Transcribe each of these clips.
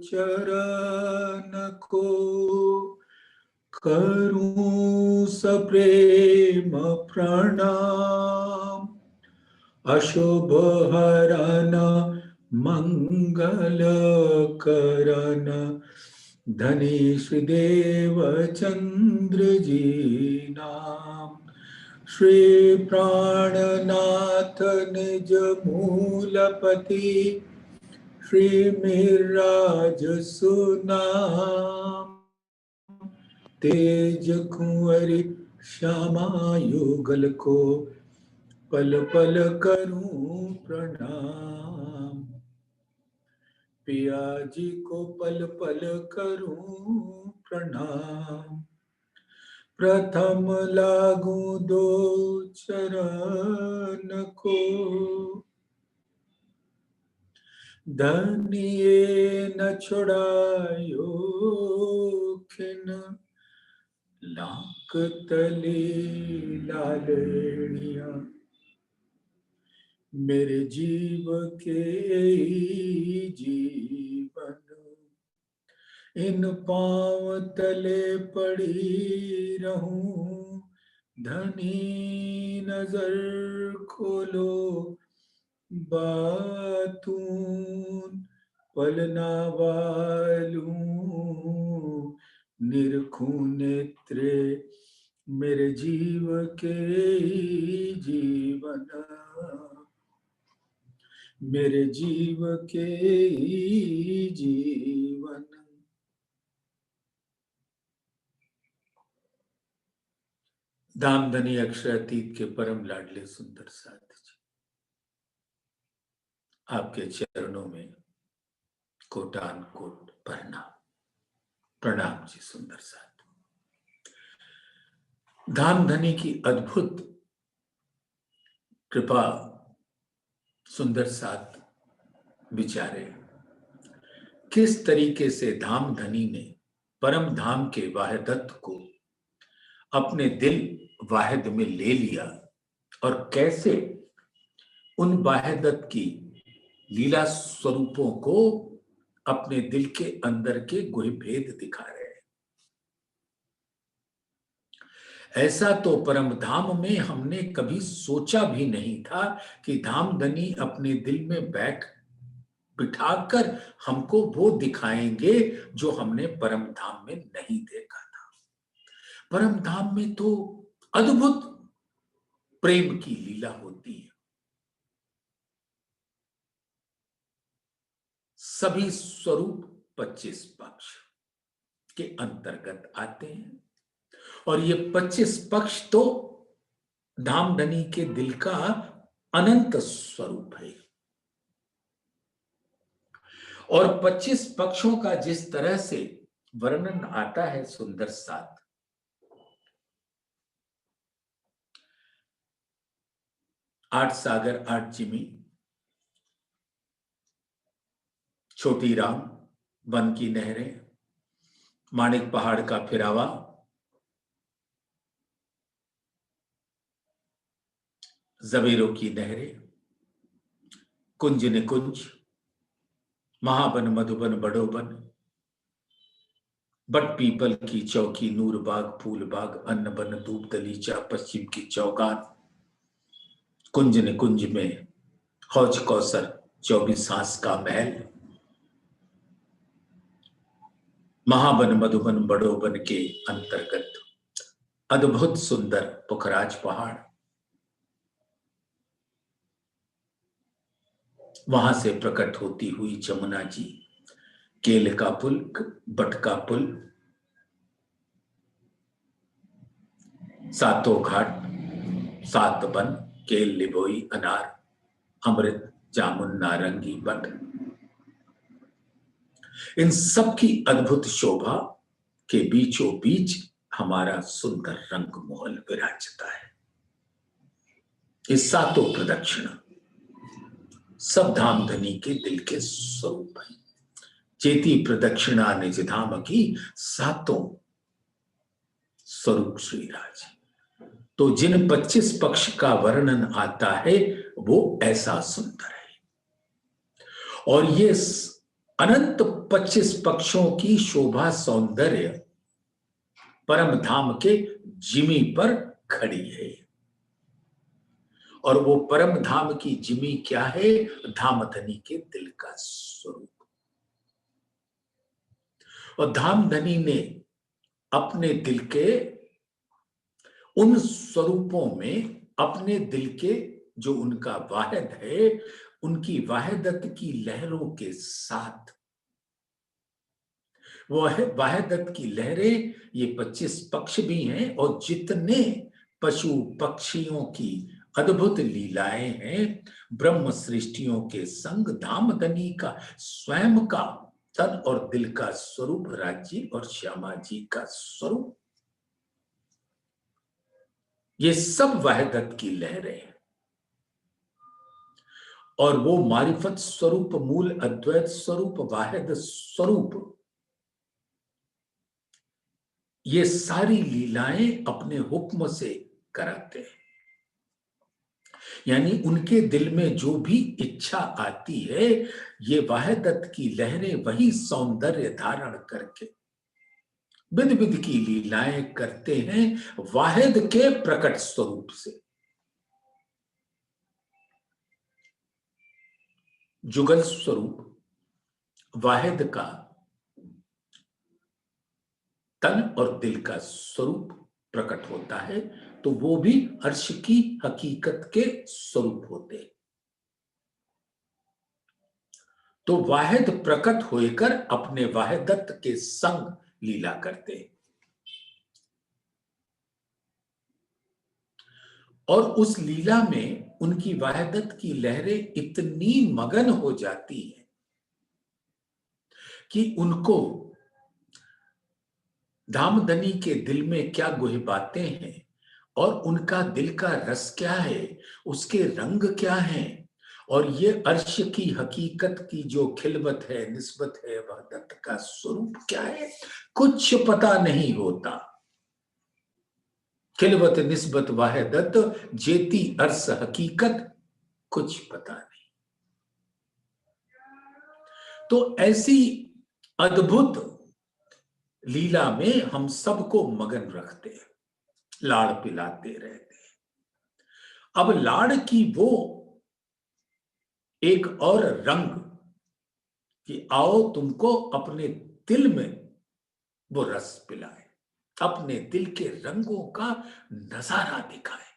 चरण को करूं सप्रेम प्रणाम। अशुभ हरन मंगल करन धनीश देव चंद्र जी नाम। श्री प्राणनाथ निज मूलपति श्री मिराज सुनाम। तेज कुंवरी श्यामा युगल को पल पल करूं प्रणाम। पिया जी को पल पल करूं प्रणाम। प्रथम लागू दो चरण को धनिये न छुड़ायो खिन। लाख तली लालनिया मेरे जीव के जीवन। इन पांव तले पड़ी रहूं धनी नजर खोलो बातून। पलना वालूं निरखूं नेत्रे मेरे जीव के जीवन। मेरे जीव के जीवन। धामधनी अक्षरातीत के परम लाडले सुंदर साथ जी, आपके चरणों में कोटान कोट प्रणाम। प्रणाम जी सुंदर साथ। धामधनी की अद्भुत कृपा सुंदर साथ विचारे किस तरीके से धामधनी ने परम धाम के वाहिदत्त को अपने दिल वाहिद में ले लिया और कैसे उन वाहिदत्त की लीला स्वरूपों को अपने दिल के अंदर के गुह भेद दिखा रहे हैं। ऐसा तो परम धाम में हमने कभी सोचा भी नहीं था कि धामधनी अपने दिल में बिठाकर हमको वो दिखाएंगे जो हमने परम धाम में नहीं देखा था। परम धाम में तो अद्भुत प्रेम की लीला होती है। सभी स्वरूप 25 पक्ष के अंतर्गत आते हैं और ये 25 पक्ष तो धामधनी के दिल का अनंत स्वरूप है। और 25 पक्षों का जिस तरह से वर्णन आता है सुंदर साथ, आठ सागर आठ जिमी, छोटी राम, वन की नहरें, माणिक पहाड़ का फिरावा, जवेरों की नहरें, कुंज निकुंज, महाबन मधुबन बड़ोबन, बट पीपल की चौकी, नूर बाग, फूल बाग, अन्न बन, धूप दलीचा, पश्चिम की चौगान, कुंज निकुंज में हौज कौसर, 24 हांस का महल, महाबन मधुबन बड़ोबन के अंतर्गत अद्भुत सुंदर पुखराज पहाड़, वहां से प्रकट होती हुई जमुना जी, केल का पुल, बट का पुल, सातों घाट, सात बन, केल, लिबोई, अनार, अमृत, जामुन, नारंगी, बट, इन सब की अद्भुत शोभा के बीचों बीच हमारा सुंदर रंग मोहल विराजता है। इस सातों प्रदक्षिणा सब धामधनी के दिल के स्वरूप है। चेती प्रदक्षिणा निज धाम की, सातों स्वरूप श्रीराज। तो जिन 25 पक्ष का वर्णन आता है वो ऐसा सुंदर है। और ये अनंत 25 पक्षों की शोभा सौंदर्य परम धाम के जिमी पर खड़ी है। और वो परम धाम की जिमी क्या है? धामधनी के दिल का स्वरूप। और धामधनी ने अपने दिल के उन स्वरूपों में, अपने दिल के जो उनका वाहिद है, उनकी वाहिदत की लहरों के साथ, वो है वाहिदत की लहरें, ये 25 पक्ष भी हैं, और जितने पशु पक्षियों की अद्भुत लीलाएं हैं, ब्रह्म सृष्टियों के संग धामधनी का स्वयं का तन और दिल का स्वरूप राज्य और श्यामा जी का स्वरूप, ये सब वाहिदत की लहरें हैं। और वो मारिफत स्वरूप, मूल अद्वैत स्वरूप, वाहिद स्वरूप, ये सारी लीलाएं अपने हुक्म से कराते हैं। यानी उनके दिल में जो भी इच्छा आती है, ये वाहिदत की लहरें वही सौंदर्य धारण करके विध विध की लीलाएं करते हैं, वाहिद के प्रकट स्वरूप से। जुगल स्वरूप वाहिद का तन और दिल का स्वरूप प्रकट होता है, तो वो भी अर्श की हकीकत के स्वरूप होते हैं। तो वाहिद प्रकट होकर अपने वाहिदत के संग लीला करते हैं। और उस लीला में उनकी वाहिदत की लहरें इतनी मगन हो जाती हैं कि उनको धामधनी के दिल में क्या गुह बातें हैं, और उनका दिल का रस क्या है, उसके रंग क्या है, और ये अर्श की हकीकत की जो खिलवत है, निस्बत है, वहदत का स्वरूप क्या है, कुछ पता नहीं होता। खिलवत निस्बत वाहिदत जेती अर्श हकीकत कुछ पता नहीं। तो ऐसी अद्भुत लीला में हम सबको मगन रखते हैं, लाड़ पिलाते रहते हैं। अब लाड़ की वो एक और रंग कि आओ तुमको अपने दिल में वो रस पिलाए, अपने दिल के रंगों का नजारा दिखाए।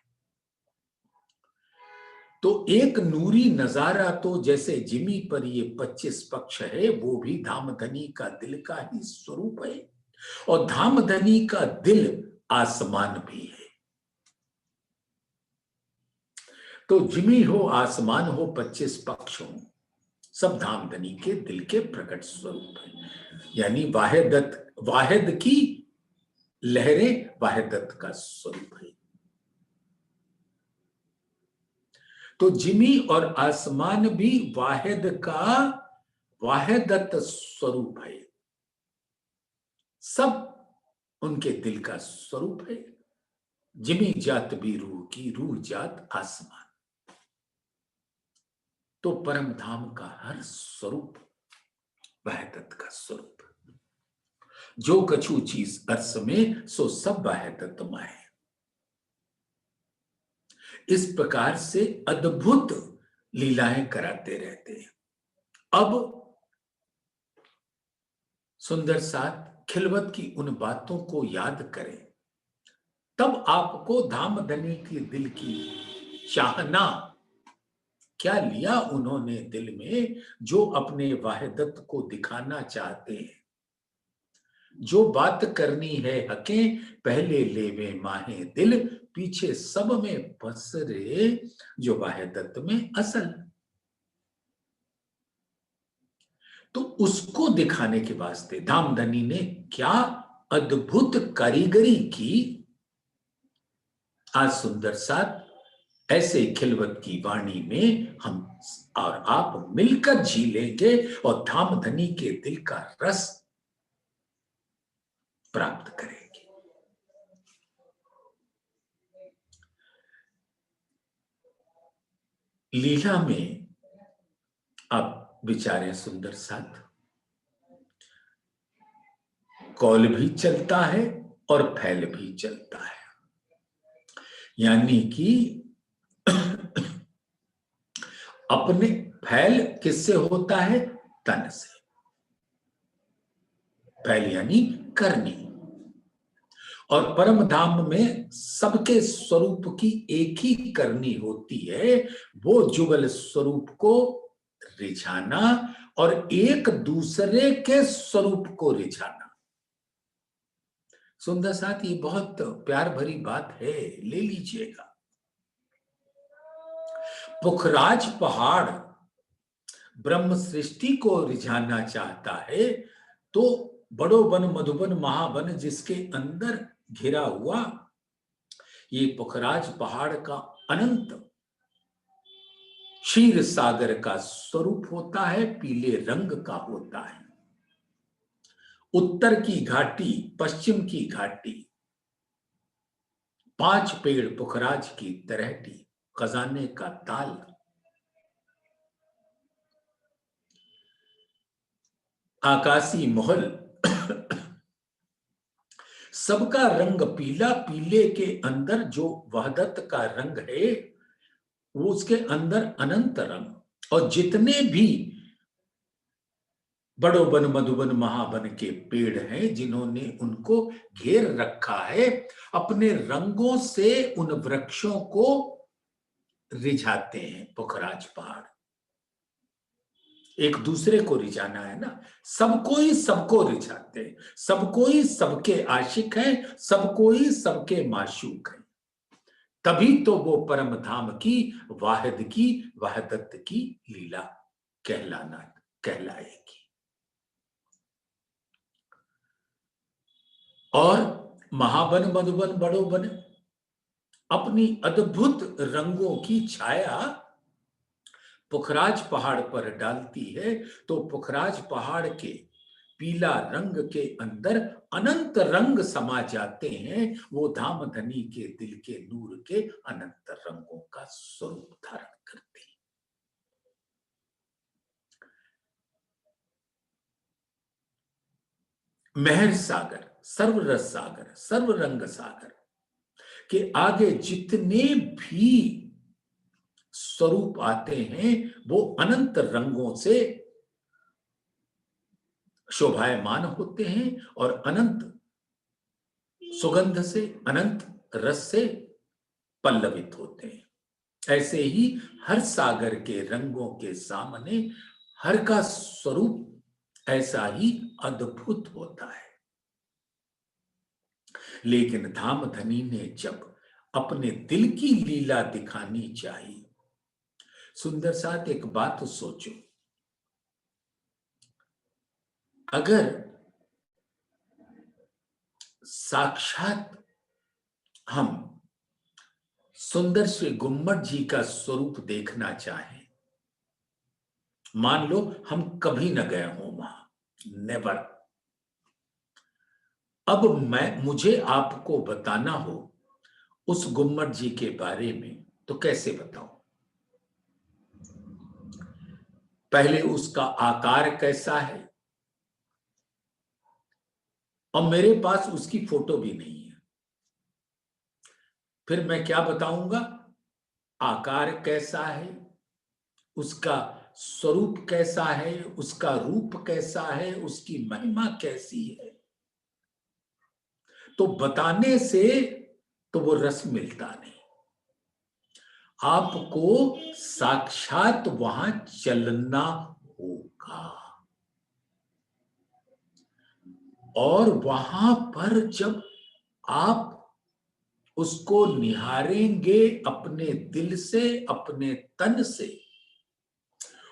तो एक नूरी नजारा तो जैसे जिमी पर ये 25 पक्ष है, वो भी धामधनी का दिल का ही स्वरूप है। और धामधनी का दिल आसमान भी है। तो जिमी हो, आसमान हो, 25 पक्ष हो, सब धामधनी के दिल के प्रकट स्वरूप है। यानी वाहिद की लहरें वाहिदत का स्वरूप है। तो जिमी और आसमान भी वाहिद का वाहिदत स्वरूप है, सब उनके दिल का स्वरूप है। जिमी जात भी रूह की, रूह जात आसमान। तो परम धाम का हर स्वरूप वाहिदत का स्वरूप। जो कछु चीज अर्स में सो सब वाहिदत माए। इस प्रकार से अद्भुत लीलाएं कराते रहते हैं। अब सुंदर साथ खिलवत की उन बातों को याद करें, तब आपको धामधनी के दिल की चाहना, क्या लिया उन्होंने दिल में जो अपने वाहिदत को दिखाना चाहते हैं। जो बात करनी है हके पहले लेवे माहे दिल, पीछे सब में बस रे जो वाहिदत में असल। तो उसको दिखाने के वास्ते धामधनी ने क्या अद्भुत कारीगरी की। आज सुंदर साथ ऐसे खिलवत की वाणी में हम और आप मिलकर जी लेंगे और धामधनी के दिल का रस प्राप्त करेंगे। लीला में अब विचारें सुंदर साथ। कौल भी चलता है और फैल भी चलता है। यानी कि अपने फैल किससे होता है? तन से। फैल यानी करनी। और परम धाम में सबके स्वरूप की एक ही करनी होती है, वो जुगल स्वरूप को रिझाना और एक दूसरे के स्वरूप को रिझाना। सुंदर साथ, ये बहुत प्यार भरी बात है, ले लीजिएगा। पुखराज पहाड़ ब्रह्म सृष्टि को रिझाना चाहता है, तो बड़ो वन मधुबन महावन जिसके अंदर घिरा हुआ ये पुखराज पहाड़ का अनंत क्षीर सागर का स्वरूप होता है, पीले रंग का होता है। उत्तर की घाटी, पश्चिम की घाटी, 5 पेड़ पुखराज की तरहटी, खजाने का ताल। आकाशी महल सबका रंग पीला, पीले के अंदर जो वहदत का रंग है वो उसके अंदर अनंत रंग। और जितने भी बड़ो वन मधुबन महावन के पेड़ हैं जिन्होंने उनको घेर रखा है, अपने रंगों से उन वृक्षों को रिझाते हैं। पुखराज पहाड़ एक दूसरे को रिझाना है ना, सबको ही सबको रिझाते हैं, सबको ही सबके आशिक हैं, सबको ही सबके माशूक हैं। तभी तो वो परम धाम की वाहिद की वहदत की लीला कहलाएगी। और महावन मधुबन बड़ो वन अपनी अद्भुत रंगों की छाया पुखराज पहाड़ पर डालती है, तो पुखराज पहाड़ के पीला रंग के अंदर अनंत रंग समा जाते हैं। वो धाम धनी के दिल के नूर के अनंत रंगों का स्वरूप धारण करते हैं। मेहर सागर, सर्वरस सागर, सर्वरंग सागर के आगे जितने भी स्वरूप आते हैं वो अनंत रंगों से शोभायमान होते हैं और अनंत सुगंध से, अनंत रस से पल्लवित होते हैं। ऐसे ही हर सागर के रंगों के सामने हर का स्वरूप ऐसा ही अद्भुत होता है। लेकिन धाम धनी ने जब अपने दिल की लीला दिखानी चाहिए, सुंदर साथ एक बात तो सोचो, अगर साक्षात हम सुंदर श्री गुम्मट जी का स्वरूप देखना चाहें, मान लो हम कभी न गए हों वहां, नेवर, अब मुझे आपको बताना हो उस गुम्मट जी के बारे में, तो कैसे बताऊं? पहले उसका आकार कैसा है, और मेरे पास उसकी फोटो भी नहीं है, फिर मैं क्या बताऊंगा? आकार कैसा है, उसका स्वरूप कैसा है, उसका रूप कैसा है, उसकी महिमा कैसी है, तो बताने से तो वो रस मिलता नहीं। आपको साक्षात वहां चलना होगा, और वहां पर जब आप उसको निहारेंगे अपने दिल से, अपने तन से,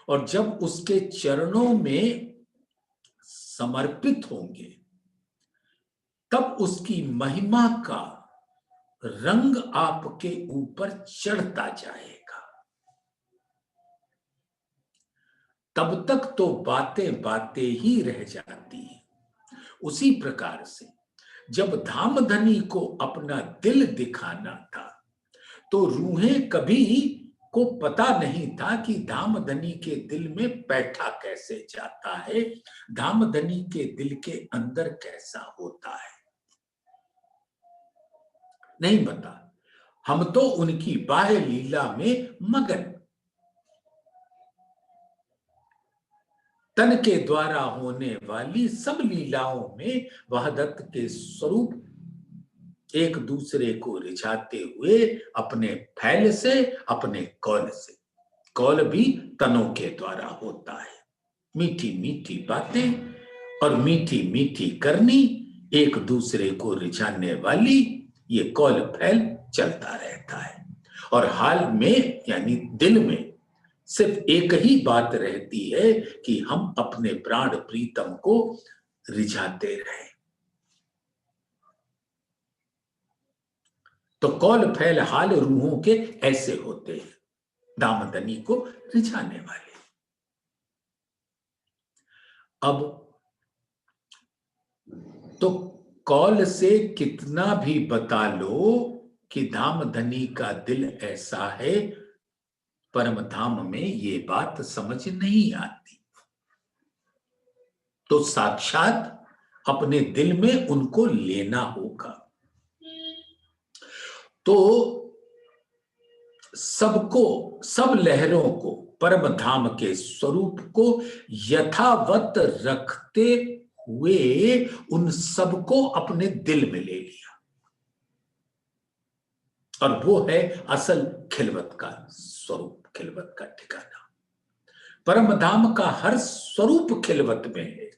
और जब उसके चरणों में समर्पित होंगे, तब उसकी महिमा का रंग आपके ऊपर चढ़ता जाएगा। तब तक तो बातें बातें ही रह जाती हैं। उसी प्रकार से जब धामधनी को अपना दिल दिखाना था, तो रूहें कभी को पता नहीं था कि धामधनी के दिल में बैठा कैसे जाता है, धामधनी के दिल के अंदर कैसा होता है, नहीं पता। हम तो उनकी बाह्य लीला में मगन, तन के द्वारा होने वाली सब लीलाओं में वहदत के स्वरूप एक दूसरे को रिझाते हुए अपने फैल से, अपने कौल से, कौल भी तनों के द्वारा होता है। मीठी मीठी बातें और मीठी मीठी करनी, एक दूसरे को रिझाने वाली ये कौल फैल चलता रहता है। और हाल में यानी दिल में सिर्फ एक ही बात रहती है कि हम अपने प्राण प्रीतम को रिझाते रहें। तो कौल फैल हाल रूहों के ऐसे होते हैं, दामदनी को रिझाने वाले। अब तो कौल से कितना भी बता लो कि धामधनी का दिल ऐसा है, परम धाम में ये बात समझ नहीं आती। तो साक्षात अपने दिल में उनको लेना होगा। तो सबको, सब लहरों को, परम धाम के स्वरूप को यथावत रखते हुए उन सबको अपने दिल में ले लिया। और वो है असल खिलवत का स्वरूप, खिलवत का ठिकाना। परम धाम का हर स्वरूप खिलवत में है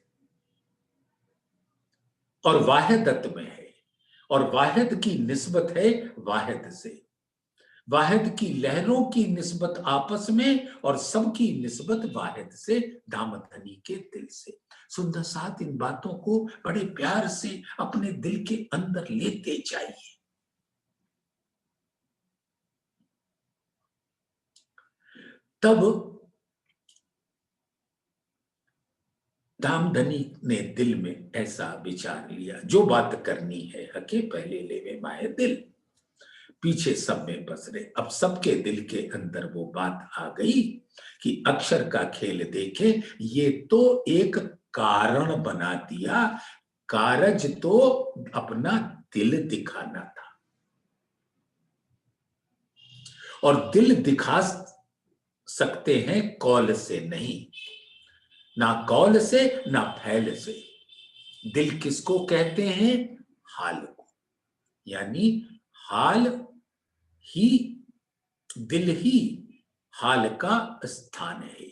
और वाहिदत में है, और वाहिद की निस्बत है वाहिद से, वाहिद की लहरों की निस्बत आपस में, और सबकी निस्बत वाहिद से, धामधनी के दिल से। सुंदर साथ इन बातों को बड़े प्यार से अपने दिल के अंदर लेते जाइए। तब धामधनी ने दिल में ऐसा विचार लिया, जो बात करनी है हके पहले लेवे माए दिल, पीछे सब में बस रहे। अब सबके दिल के अंदर वो बात आ गई कि अक्षर का खेल देखे, ये तो एक कारण बना दिया, कारज तो अपना दिल दिखाना था, और दिल दिखा सकते हैं कौल से नहीं, ना कौल से ना फैल से। दिल किसको कहते हैं? हाल को, यानी हाल ही, दिल ही हाल का स्थान है।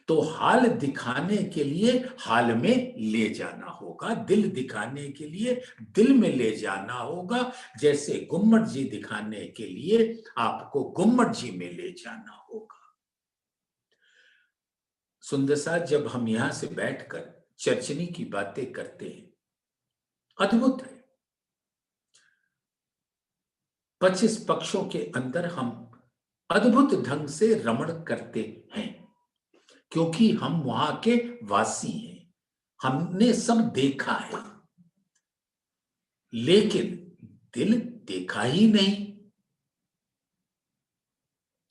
तो हाल दिखाने के लिए हाल में ले जाना होगा, दिल दिखाने के लिए दिल में ले जाना होगा। जैसे गुम्मट जी दिखाने के लिए आपको गुम्मट जी में ले जाना होगा। सुंदर साथ, जब हम यहां से बैठकर चर्चनी की बातें करते हैं, अद्भुत है। 25 पक्षों के अंदर हम अद्भुत ढंग से रमण करते हैं, क्योंकि हम वहां के वासी हैं, हमने सब देखा है, लेकिन दिल देखा ही नहीं।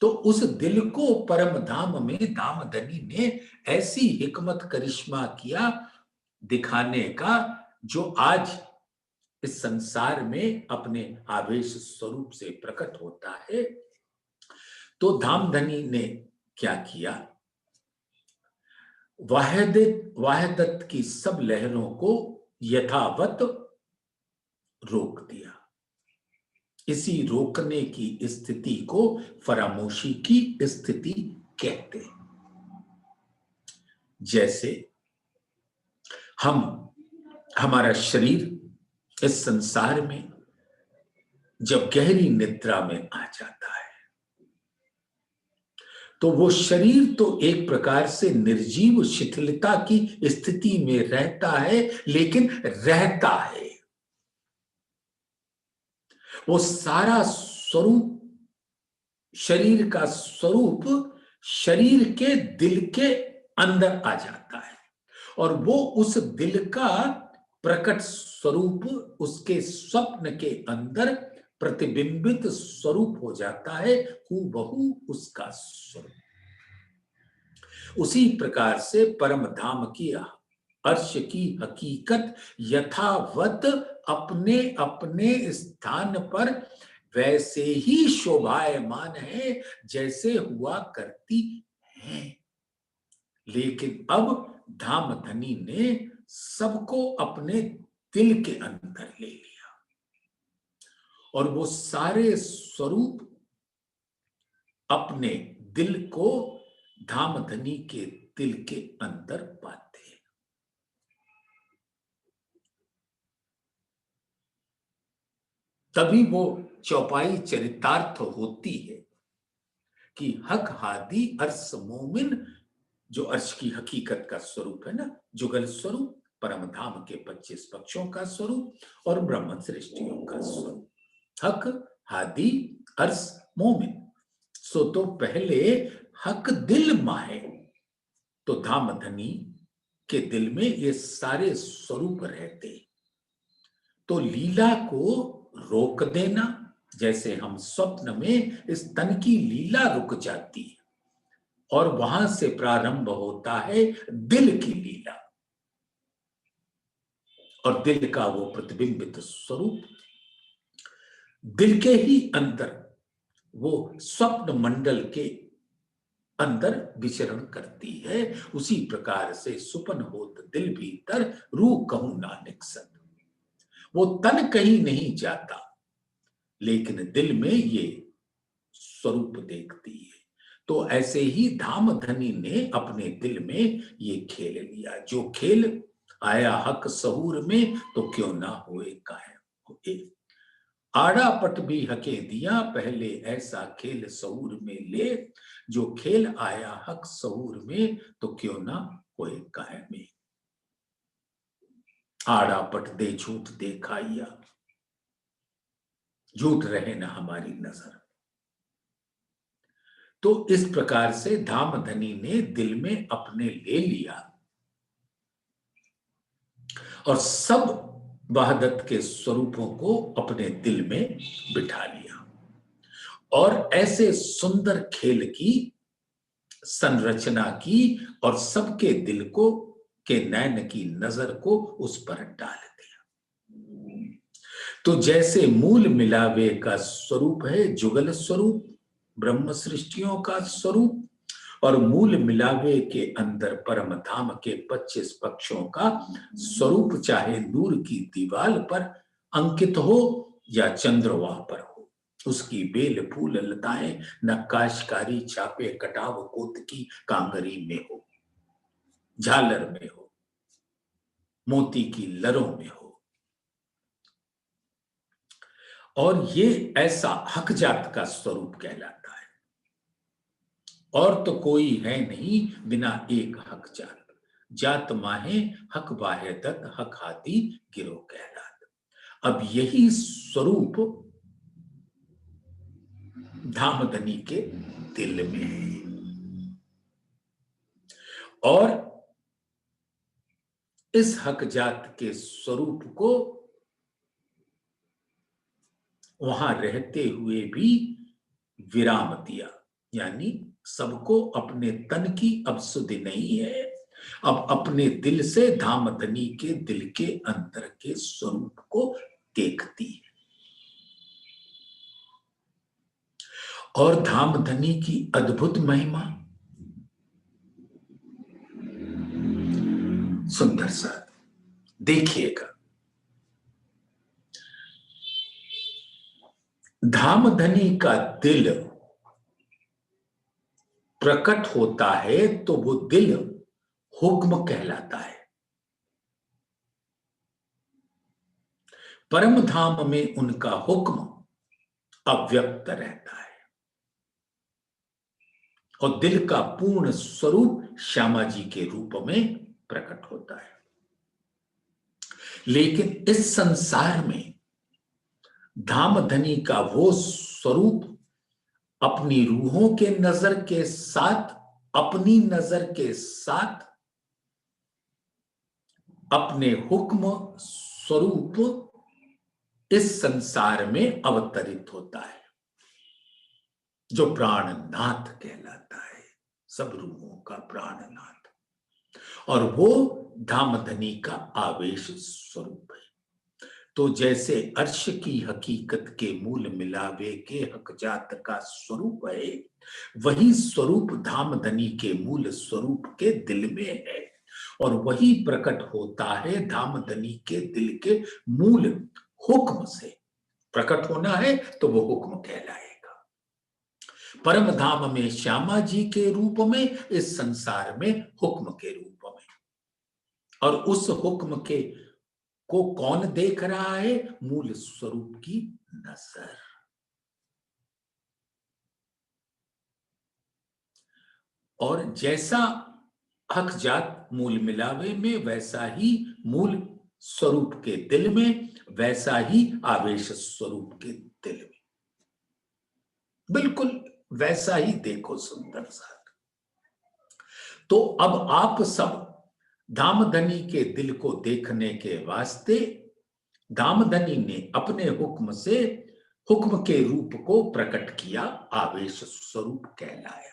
तो उस दिल को परम धाम में धामधनी ने ऐसी हिकमत करिश्मा किया दिखाने का, जो आज इस संसार में अपने आवेश स्वरूप से प्रकट होता है। तो धामधनी ने क्या किया? वाहिदत की सब लहरों को यथावत रोक दिया। इसी रोकने की स्थिति को फरामोशी की स्थिति कहते हैं। जैसे हमारा शरीर इस संसार में जब गहरी निद्रा में आ जाता है, तो वो शरीर तो एक प्रकार से निर्जीव शिथिलता की स्थिति में रहता है, लेकिन रहता है। वो सारा स्वरूप, शरीर का स्वरूप शरीर के दिल के अंदर आ जाता है, और वो उस दिल का प्रकट स्वरूप उसके स्वप्न के अंदर प्रतिबिंबित स्वरूप हो जाता है, हूबहू उसका स्वरूप। उसी प्रकार से परम धाम की अर्श की हकीकत यथावत अपने अपने स्थान पर वैसे ही शोभायमान है जैसे हुआ करती है। लेकिन अब धामधनी ने सबको अपने दिल के अंदर ले लिया और वो सारे स्वरूप अपने दिल को धामधनी के दिल के अंदर पाते हैं। तभी वो चौपाई चरितार्थ होती है कि हक हादी अर्श मोमिन, जो अर्श की हकीकत का स्वरूप है ना, जुगल स्वरूप, परम धाम के 25 पक्षों का स्वरूप और ब्रह्म सृष्टियों का स्वरूप। हक हादी अर्श मोमिन। सो तो पहले हक दिल माहे, तो धामधनी के दिल में ये सारे स्वरूप रहते। तो लीला को रोक देना, जैसे हम स्वप्न में इस तन की लीला रुक जाती है और वहां से प्रारंभ होता है दिल की लीला, और दिल का वो प्रतिबिंबित स्वरूप दिल के ही अंदर वो स्वप्न मंडल के अंदर विचरण करती है। उसी प्रकार से सुपन होत दिल भीतर, रूह कहूं नानक सत। वो तन कहीं नहीं जाता, लेकिन दिल में ये स्वरूप देखती है। तो ऐसे ही धामधनी ने अपने दिल में ये खेल लिया। जो खेल आया हक सहूर में, तो क्यों ना होए कायम होए। आड़ा पट भी हके दिया, पहले ऐसा खेल सहूर में ले। जो खेल आया हक सहूर में, तो क्यों ना होए कायम। आड़ा पट दे झूठ देखाइया, झूठ रहे ना हमारी नजर। तो इस प्रकार से धामधनी ने दिल में अपने ले लिया और सब वहदत के स्वरूपों को अपने दिल में बिठा लिया और ऐसे सुंदर खेल की संरचना की और सबके दिल को के नैन की नजर को उस पर डाल दिया। तो जैसे मूल मिलावे का स्वरूप है जुगल स्वरूप, ब्रह्म सृष्टियों का स्वरूप, और मूल मिलावे के अंदर परम धाम के 25 पक्षों का स्वरूप चाहे नूर की दीवार पर अंकित हो या चंद्रवाह पर हो, उसकी बेल फूल लताएं नक्काशकारी छापे कटाव कोत की कांगरी में हो, झालर में हो, मोती की लरों में हो, और ये ऐसा हक जात का स्वरूप कहलाता है। और तो कोई है नहीं बिना एक हक जात, जात माहे हक वाहेदत हक हाथी गिरो कहलात। अब यही स्वरूप धामधनी के दिल में है और इस हक जात के स्वरूप को वहां रहते हुए भी विराम दिया, यानी सबको अपने तन की अब सुधि नहीं है, अब अपने दिल से धामधनी के दिल के अंदर के स्वरूप को देखती है। और धामधनी की अद्भुत महिमा सुंदर सा देखिएगा। धामधनी का दिल प्रकट होता है तो वो दिल हुक्म कहलाता है। परम धाम में उनका हुक्म अव्यक्त रहता है और दिल का पूर्ण स्वरूप श्यामा जी के रूप में प्रकट होता है। लेकिन इस संसार में धामधनी का वो स्वरूप अपनी रूहों के नजर के साथ, अपनी नजर के साथ अपने हुक्म स्वरूप इस संसार में अवतरित होता है, जो प्राणनाथ कहलाता है, सब रूहों का प्राणनाथ, और वो धामधनी का आवेश स्वरूप है। तो जैसे अर्श की हकीकत के मूल मिलावे के हकजात का स्वरूप है, वही स्वरूप धामधनी के मूल स्वरूप के दिल में है, और वही प्रकट होता है धामधनी के दिल के मूल हुक्म से। प्रकट होना है तो वो हुक्म कहलाएगा। परम धाम में श्यामा जी के रूप में, इस संसार में हुक्म के रूप में। और उस हुक्म के को कौन देख रहा है? मूल स्वरूप की नजर। और जैसा हकजात मूल मिलावे में, वैसा ही मूल स्वरूप के दिल में, वैसा ही आवेश स्वरूप के दिल में, बिल्कुल वैसा ही। देखो सुंदर साथ। तो अब आप सब धामधनी के दिल को देखने के वास्ते धामधनी ने अपने हुक्म से हुक्म के रूप को प्रकट किया, आवेश स्वरूप कहलाया।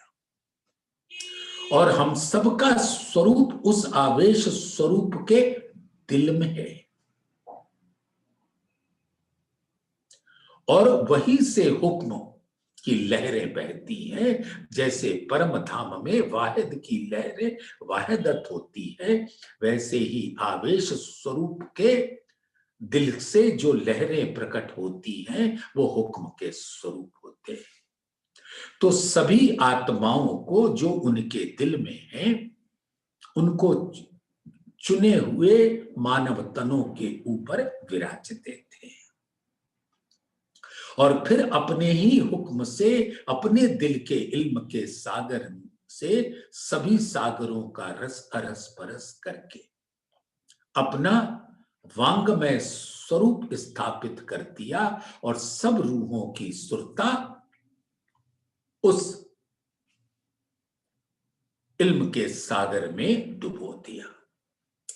और हम सबका स्वरूप उस आवेश स्वरूप के दिल में है, और वहीं से हुक्म की लहरें बहती हैं। जैसे परम धाम में वाहिद की लहरें वाहिदत होती है, वैसे ही आवेश स्वरूप के दिल से जो लहरें प्रकट होती हैं, वो हुक्म के स्वरूप होते हैं। तो सभी आत्माओं को जो उनके दिल में है, उनको चुने हुए मानव तनों के ऊपर विराजते थे, और फिर अपने ही हुक्म से, अपने दिल के इल्म के सागर से सभी सागरों का रस अरस परस करके अपना वांगमय स्वरूप स्थापित कर दिया, और सब रूहों की सुरता उस इल्म के सागर में डुबो दिया।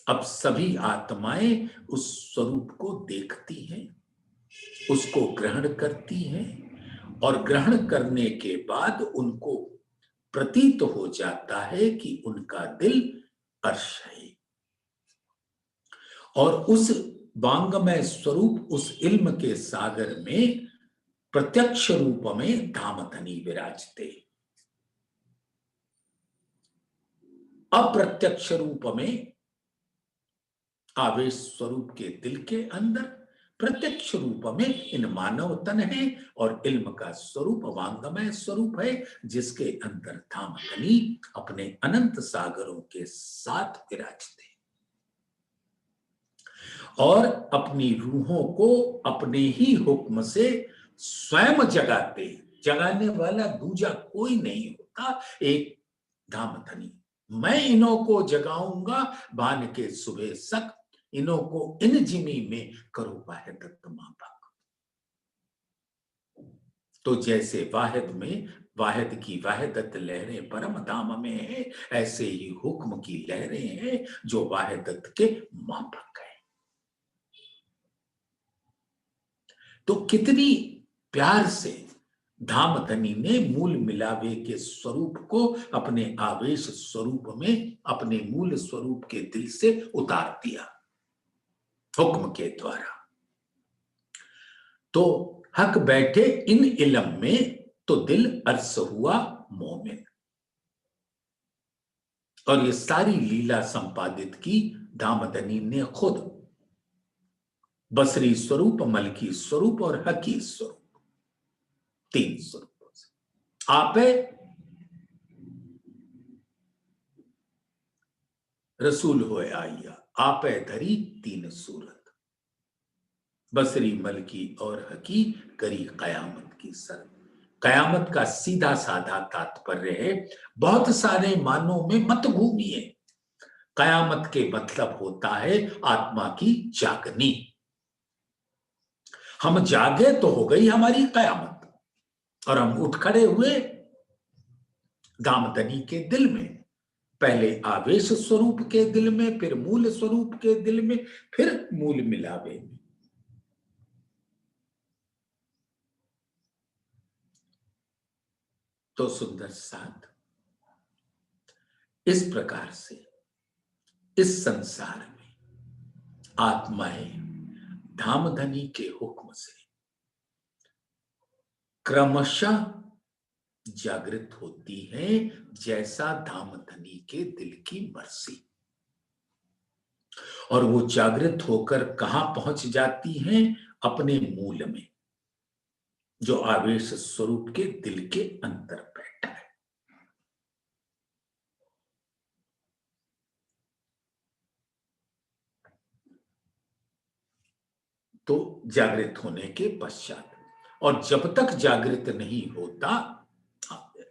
अब सभी आत्माएं उस स्वरूप को देखती हैं, उसको ग्रहण करती हैं, और ग्रहण करने के बाद उनको प्रतीत हो जाता है कि उनका दिल अर्श है, और उस वांगमय स्वरूप, उस इल्म के सागर में प्रत्यक्ष रूप में धामधनी विराजते। अप्रत्यक्ष रूप में आवेश स्वरूप के दिल के अंदर, प्रत्यक्ष रूप में इन मानव तन है, और इल्म का स्वरूप वांगमय स्वरूप है, जिसके अंदर धामधनी अपने अनंत सागरों के साथ विराजते और अपनी रूहों को अपने ही हुक्म से स्वयं जगाते। जगाने वाला दूजा कोई नहीं होता, एक धामधनी। मैं इन्हों को जगाऊंगा भान के सुबह सक, इन्हों को इन जिमी में करो वाहिदत मापक। तो जैसे वाहिद में वाहिद की वाहिदत लहरें परम धाम में है, ऐसे ही हुक्म की लहरें हैं जो वाहिदत के मापक है। तो कितनी प्यार से धामधनी ने मूल मिलावे के स्वरूप को अपने आवेश स्वरूप में, अपने मूल स्वरूप के दिल से उतार दिया हुक्म के द्वारा। तो हक बैठे इन इलम में, तो दिल अर्स हुआ मोमिन। और ये सारी लीला संपादित की धामधनी ने खुद, बसरी स्वरूप, मलकी स्वरूप और हकी स्वरूप, तीन स्वरूपों से। आपे रसूल होए आइया, आपे धरी तीन सूरत, बसरी, मलकी और हकी करी कयामत की सर। कयामत का सीधा साधा तात्पर्य है, बहुत सारे मानों में मत घूमिए। कयामत के मतलब होता है आत्मा की जागनी। हम जागे तो हो गई हमारी कयामत, और हम उठ खड़े हुए धामधनी के दिल में, पहले आवेश स्वरूप के दिल में, फिर मूल स्वरूप के दिल में, फिर मूल मिलावे में। तो सुंदर साथ, इस प्रकार से इस संसार में आत्माएं धामधनी के हुक्म से क्रमशः जागृत होती हैं, जैसा धामधनी के दिल की मर्जी। और वो जागृत होकर कहां पहुंच जाती हैं? अपने मूल में, जो आवेश स्वरूप के दिल के अंदर बैठा है। तो जागृत होने के पश्चात, और जब तक जागृत नहीं होता,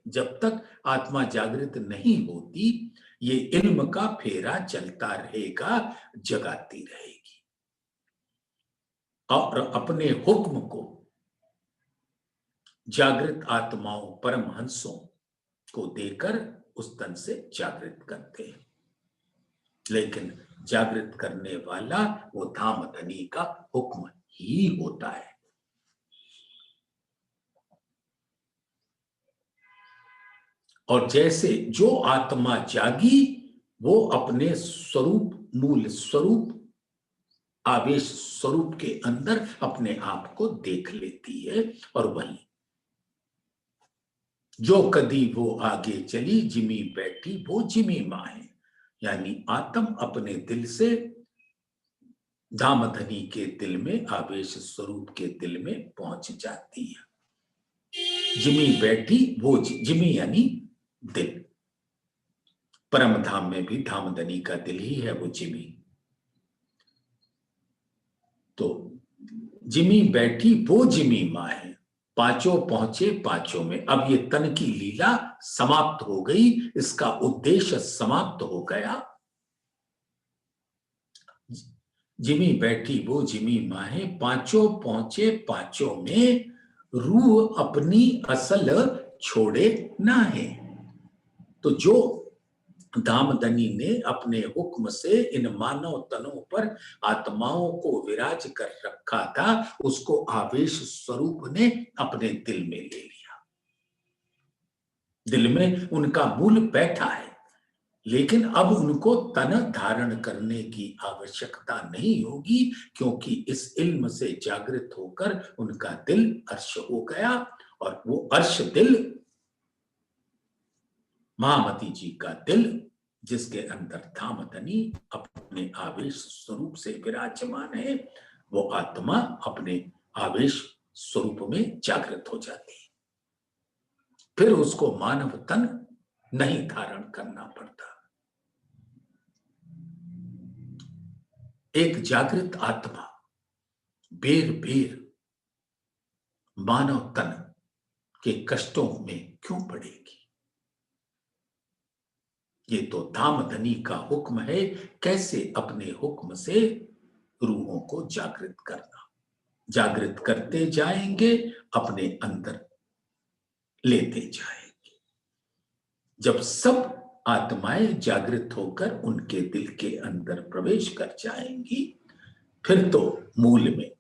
जब तक आत्मा जागृत नहीं होती, ये इल्म का फेरा चलता रहेगा, जगाती रहेगी और अपने हुक्म को जागृत आत्माओं परमहंसों को देकर उस तन से जागृत करते हैं। लेकिन जागृत करने वाला वो धामधनी का हुक्म ही होता है। और जैसे जो आत्मा जागी, वो अपने स्वरूप, मूल स्वरूप, आवेश स्वरूप के अंदर अपने आप को देख लेती है। और वही जो कदी वो आगे चली, जिमी बैठी वो जिमी मां है। यानी आत्म अपने दिल से धामधनी के दिल में, आवेश स्वरूप के दिल में पहुंच जाती है। जिमी बैठी वो जिमी यानी दिल। परम धाम में भी धामधनी का दिल ही है वो जिमी। तो जिमी बैठी वो जिमी मां है। पांचों पहुंचे पांचों में। अब ये तन की लीला समाप्त हो गई, इसका उद्देश्य समाप्त हो गया। जिमी बैठी वो जिमी मां है, पांचों पहुंचे पांचों में, रूह अपनी असल छोड़े ना है। तो जो धामधनी ने अपने हुक्म से इन मानव तनों पर आत्माओं को विराज कर रखा था, उसको आवेश स्वरूप ने अपने दिल में ले लिया। दिल में उनका मूल बैठा है, लेकिन अब उनको तन धारण करने की आवश्यकता नहीं होगी, क्योंकि इस इल्म से जागृत होकर उनका दिल अर्श हो गया। और वो अर्श दिल महामती जी का दिल, जिसके अंदर धामधनी अपने आवेश स्वरूप से विराजमान है, वो आत्मा अपने आवेश स्वरूप में जागृत हो जाती है। फिर उसको मानव तन नहीं धारण करना पड़ता। एक जागृत आत्मा बेर बेर मानव तन के कष्टों में क्यों पड़ेगी? ये तो धामधनी का हुक्म है, कैसे अपने हुक्म से रूहों को जागृत करना। जागृत करते जाएंगे, अपने अंदर लेते जाएंगे। जब सब आत्माएं जागृत होकर उनके दिल के अंदर प्रवेश कर जाएंगी, फिर तो मूल में,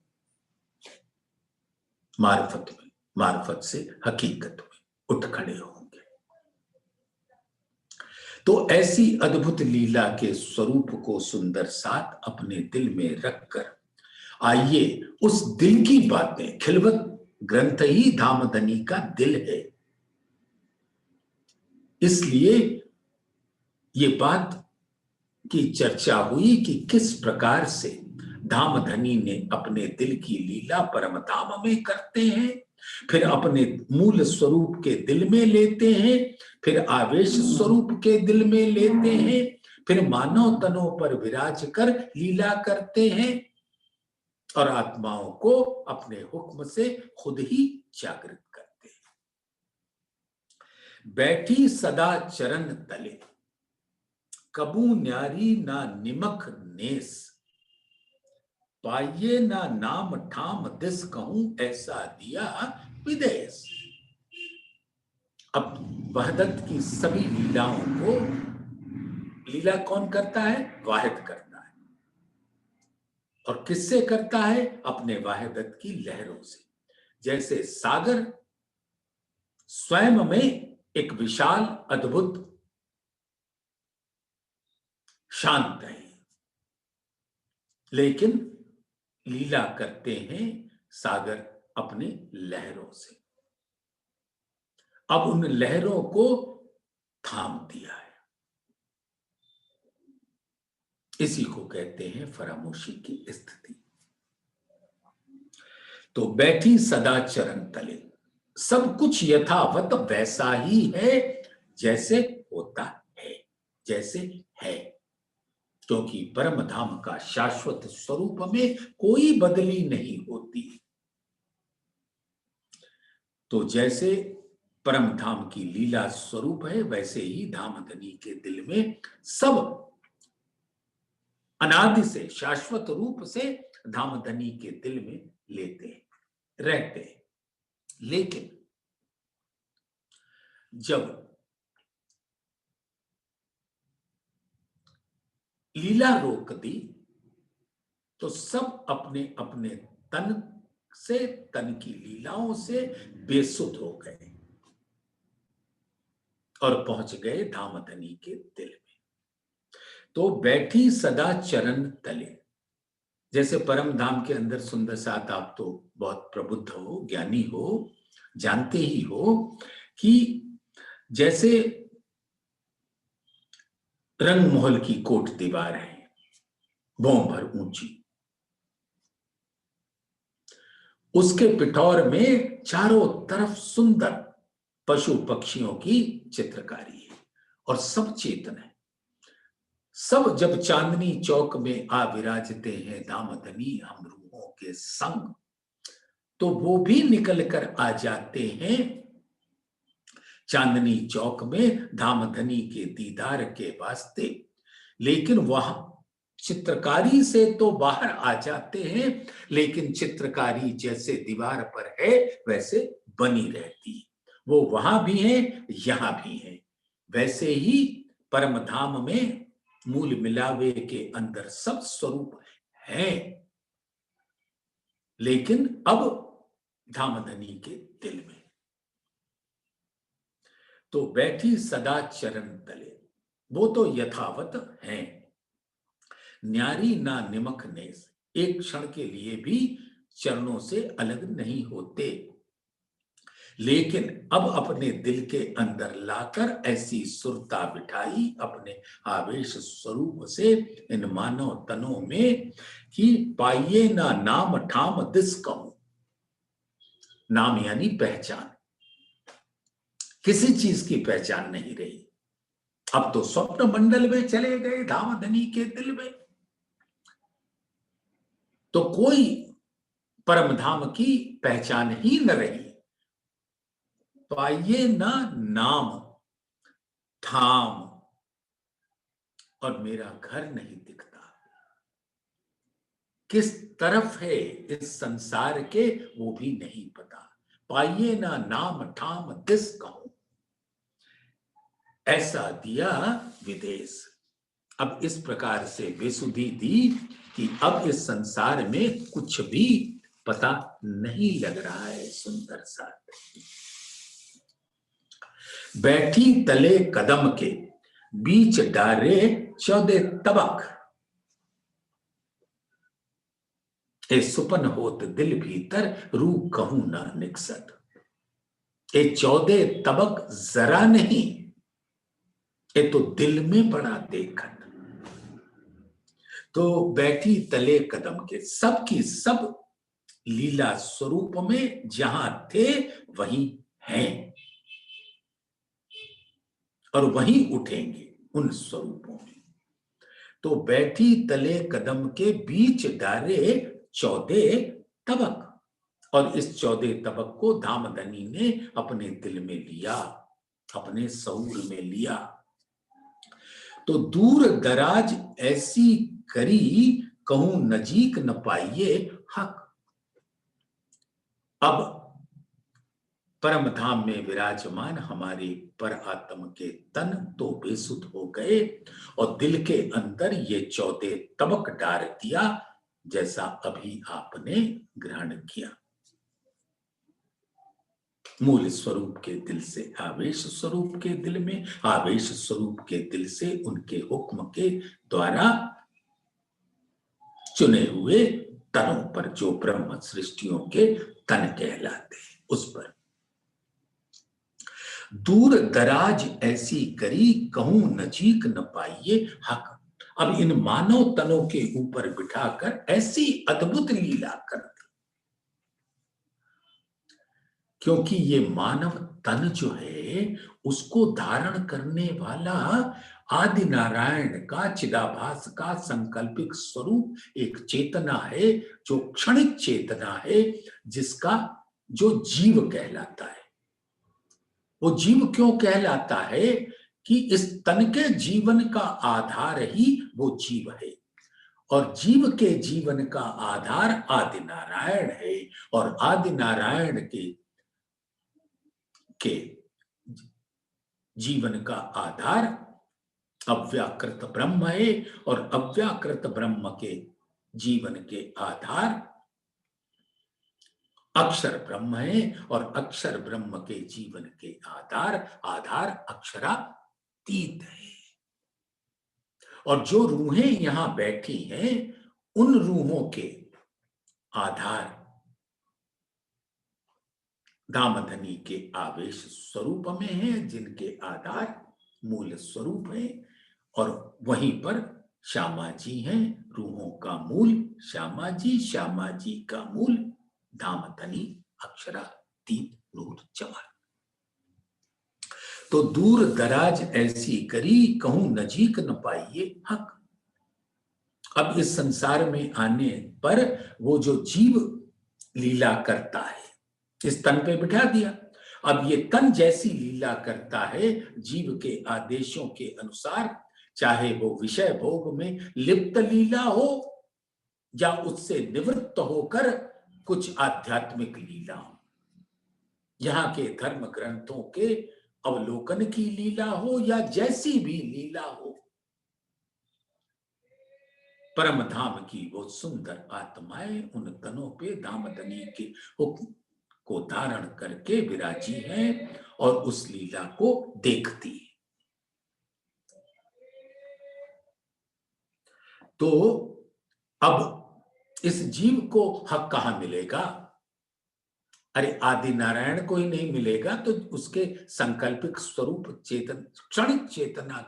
मार्फत से हकीकत में उठ खड़े होंगे। तो ऐसी अद्भुत लीला के स्वरूप को सुंदर साथ अपने दिल में रखकर आइए उस दिल की बातें, खिलवत ग्रंथ ही धामधनी का दिल है। इसलिए ये बात की चर्चा हुई कि किस प्रकार से धामधनी ने अपने दिल की लीला परम धाम में करते हैं, फिर अपने मूल स्वरूप के दिल में लेते हैं, फिर आवेश स्वरूप के दिल में लेते हैं, फिर मानव तनों पर विराज कर लीला करते हैं और आत्माओं को अपने हुक्म से खुद ही जागृत करते हैं। बैठी सदा चरण तले, कबू न्यारी ना निमक नेस, पाइये ना नाम ठाम दिस कहूं, ऐसा दिया विदेश। अब वहदत की सभी लीलाओं को, लीला कौन करता है? वाहिद करता है। और किससे करता है? अपने वाहिदत की लहरों से। जैसे सागर स्वयं में एक विशाल अद्भुत शांत है, लेकिन लीला करते हैं सागर अपने लहरों से। अब उन लहरों को थाम दिया है। इसी को कहते हैं फरामोशी की स्थिति। तो बैठी सदा चरण तले, सब कुछ यथावत वैसा ही है जैसे होता है, जैसे है, क्योंकि परम धाम का शाश्वत स्वरूप में कोई बदली नहीं होती। तो जैसे परम धाम की लीला स्वरूप है, वैसे ही धामधनी के दिल में सब अनादि से शाश्वत रूप से धामधनी के दिल में लेते हैं, रहते हैं। लेकिन जब लीला रोक दी तो सब अपने अपने तन से, तन की लीलाओं से बेसुध हो गए और पहुंच गए धामधनी के दिल में। तो बैठी सदा चरण तले, जैसे परम धाम के अंदर सुंदर साथ, आप तो बहुत प्रबुद्ध हो, ज्ञानी हो, जानते ही हो कि जैसे रंग महल की कोट दीवार है, भौं भर ऊंची, उसके पिठौर में चारों तरफ सुंदर पशु पक्षियों की चित्रकारी है और सब चेतन है। सब जब चांदनी चौक में आ विराजते हैं धामधनी हम रूहों के संग, तो वो भी निकल कर आ जाते हैं चांदनी चौक में धामधनी के दीदार के वास्ते। लेकिन वह चित्रकारी से तो बाहर आ जाते हैं, लेकिन चित्रकारी जैसे दीवार पर है वैसे बनी रहती है। वो वहां भी है, यहां भी है। वैसे ही परम धाम में मूल मिलावे के अंदर सब स्वरूप है, लेकिन अब धामधनी के दिल में। तो बैठी सदा चरण तले, वो तो यथावत है, न्यारी ना निमक नेस, एक क्षण के लिए भी चरणों से अलग नहीं होते। लेकिन अब अपने दिल के अंदर लाकर ऐसी सुरता बिठाई अपने आवेश स्वरूप से इन मानव तनों में कि पाइये ना नाम ठाम दिस कहूं। नाम यानी पहचान, किसी चीज की पहचान नहीं रही। अब तो स्वप्न मंडल में चले गए धामधनी के दिल में, तो कोई परम धाम की पहचान ही न रही। पाइये ना नाम ठाम, और मेरा घर नहीं दिखता, किस तरफ है इस संसार के वो भी नहीं पता। पाइये ना नाम ठाम दिस कहूं, ऐसा दिया विदेश। अब इस प्रकार से बेसुधी दी कि अब इस संसार में कुछ भी पता नहीं लग रहा है। सुंदर सा बैठी तले कदम के बीच डारे 14 तबक, ए सुपन होत दिल भीतर रू कहूं ना निकसत। ए 14 तबक जरा नहीं, ये तो दिल में पड़ा देखत। तो बैठी तले कदम के, सब की सब लीला स्वरूप में जहां थे वहीं हैं और वहीं उठेंगे उन स्वरूपों में। तो बैठी तले कदम के बीच डारे 14 तबक, और इस 14 तबक को धामधनी ने अपने दिल में लिया, अपने सऊर में लिया। तो दूर दराज ऐसी करी कहूं नजीक न पाइये हक। अब परम धाम में विराजमान हमारे पर आत्म के तन तो बेसुध हो गए और दिल के अंदर ये 14 तबक डाल दिया, जैसा अभी आपने ग्रहण किया। मूल स्वरूप के दिल से आवेश स्वरूप के दिल में, आवेश स्वरूप के दिल से उनके हुक्म के द्वारा चुने हुए तनों पर, जो ब्रह्म सृष्टियों के तन कहलाते हैं, उस पर दूर दराज ऐसी करी कहूं नजीक न पाइए हक। अब इन मानव तनों के ऊपर बिठाकर ऐसी अद्भुत लीला कर दी, क्योंकि ये मानव तन जो है उसको धारण करने वाला आदि नारायण का, चिदाभास का संकल्पिक स्वरूप एक चेतना है, जो क्षणिक चेतना है, जिसका जो जीव कहलाता है। वो जीव क्यों कहलाता है कि इस तन के जीवन का आधार ही वो जीव है, और जीव के जीवन का आधार आदि नारायण है, और आदि नारायण के जीवन का आधार अव्याकृत ब्रह्म है, और अव्याकृत ब्रह्म के जीवन के आधार अक्षर ब्रह्म है, और अक्षर ब्रह्म के जीवन के आधार अक्षरातीत है। और जो रूहें यहां बैठी हैं, उन रूहों के आधार दामधनी के आवेश स्वरूप में है, जिनके आधार मूल स्वरूप है, और वहीं पर श्यामा जी हैं, रूहों का मूल श्यामा जी, श्यामा जी का मूल दामधनी अक्षरातीत नूर जमाल। तो दूर दराज ऐसी करी कहूं नजीक न पाइए हक। अब इस संसार में आने पर वो जो जीव लीला करता है, इस तन पे बिठा दिया। अब ये तन जैसी लीला करता है जीव के आदेशों के अनुसार, चाहे वो विषय भोग में लिप्त लीला हो या उससे निवृत्त होकर कुछ आध्यात्मिक लीला हो, यहाँ के धर्म ग्रंथों के अवलोकन की लीला हो या जैसी भी लीला हो, परम धाम की वो सुंदर आत्माएं उन तनों पे दामदनी के हुक्म को धारण करके विराजी हैं और उस लीला को देखती है। तो अब इस जीव को हक कहां मिलेगा? अरे आदि नारायण को ही नहीं मिलेगा तो उसके संकल्पिक स्वरूप चेतन, क्षणिक चेतना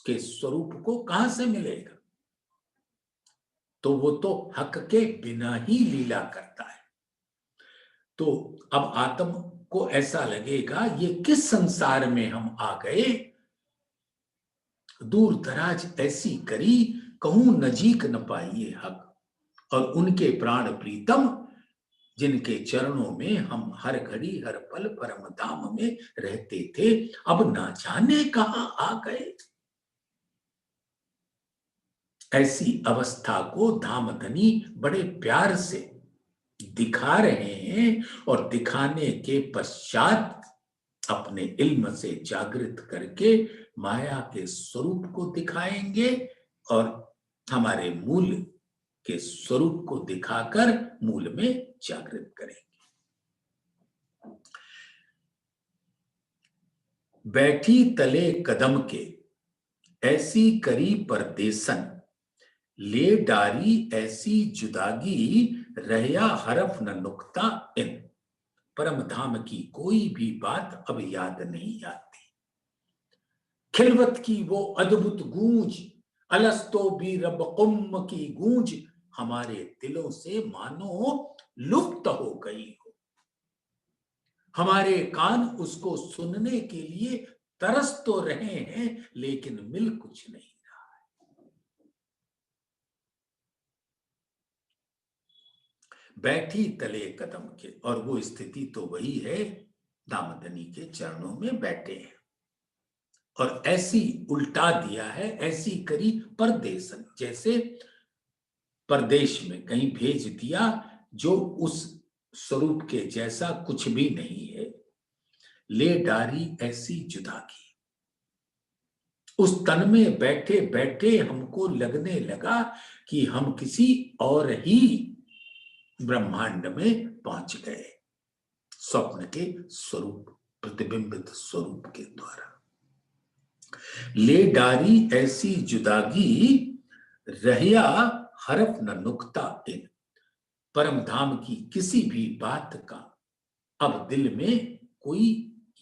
के स्वरूप को कहां से मिलेगा? तो वो तो हक के बिना ही लीला करता है। तो अब आत्म को ऐसा लगेगा ये किस संसार में हम आ गए, दूर दराज ऐसी करी कहूं नजीक न पाइए हक। और उनके प्राण प्रीतम जिनके चरणों में हम हर घड़ी हर पल परम धाम में रहते थे, अब ना जाने कहां आ गए। ऐसी अवस्था को धामधनी बड़े प्यार से दिखा रहे हैं, और दिखाने के पश्चात अपने इल्म से जागृत करके माया के स्वरूप को दिखाएंगे, और हमारे मूल के स्वरूप को दिखाकर मूल में जागृत करेंगे। बैठी तले कदम के ऐसी करी परदेसन, ले डारी ऐसी जुदागी रहया हरफ न नुक्ता इन। परम धाम की कोई भी बात अब याद नहीं आती। खिलवत की वो अद्भुत गूंज, अलस्तो भी रबकुम की गूंज हमारे दिलों से मानो लुप्त हो गई हो। हमारे कान उसको सुनने के लिए तरस तो रहे हैं, लेकिन मिल कुछ नहीं रहा है। बैठी तले कदम के, और वो स्थिति तो वही है, दामदनी के चरणों में बैठे हैं। और ऐसी उल्टा दिया है, ऐसी करी परदेसन, जैसे परदेश में कहीं भेज दिया जो उस स्वरूप के जैसा कुछ भी नहीं है। ले डारी ऐसी जुदागी, उस तन में बैठे बैठे हमको लगने लगा कि हम किसी और ही ब्रह्मांड में पहुंच गए। स्वप्न के स्वरूप, प्रतिबिंबित स्वरूप के द्वारा। ले डारी ऐसी जुदागी, रहिया हरफ न नुक्ता इन। परम धाम की किसी भी बात का अब दिल में कोई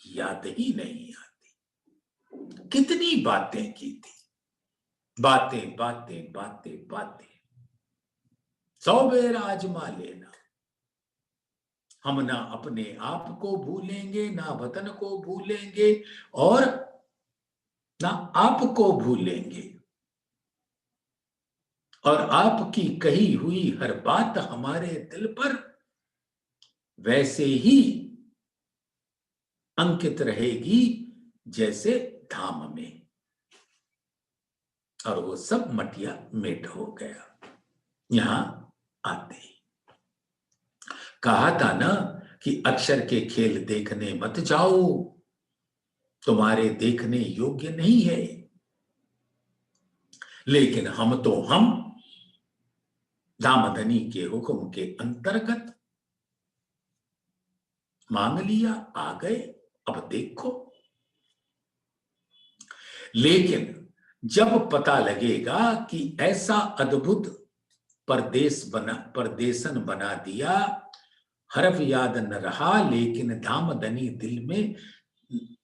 याद ही नहीं आती। कितनी बातें की थी, बातें बातें बातें बातें, 100 बेर आजमा लेना। हम ना अपने आप को भूलेंगे, ना वतन को भूलेंगे, और ना आपको भूलेंगे। और आपकी कही हुई हर बात हमारे दिल पर वैसे ही अंकित रहेगी जैसे धाम में। और वो सब मटिया मेट हो गया। यहां आते ही कहा था ना कि अक्षर के खेल देखने मत जाओ, तुम्हारे देखने योग्य नहीं है। लेकिन हम तो हम दामदनी के हुक्म के अंतर्गत मांग लिया, आ गए, अब देखो। लेकिन जब पता लगेगा कि ऐसा अद्भुत परदेसन बना दिया, हरफ याद न रहा, लेकिन दामदनी दिल में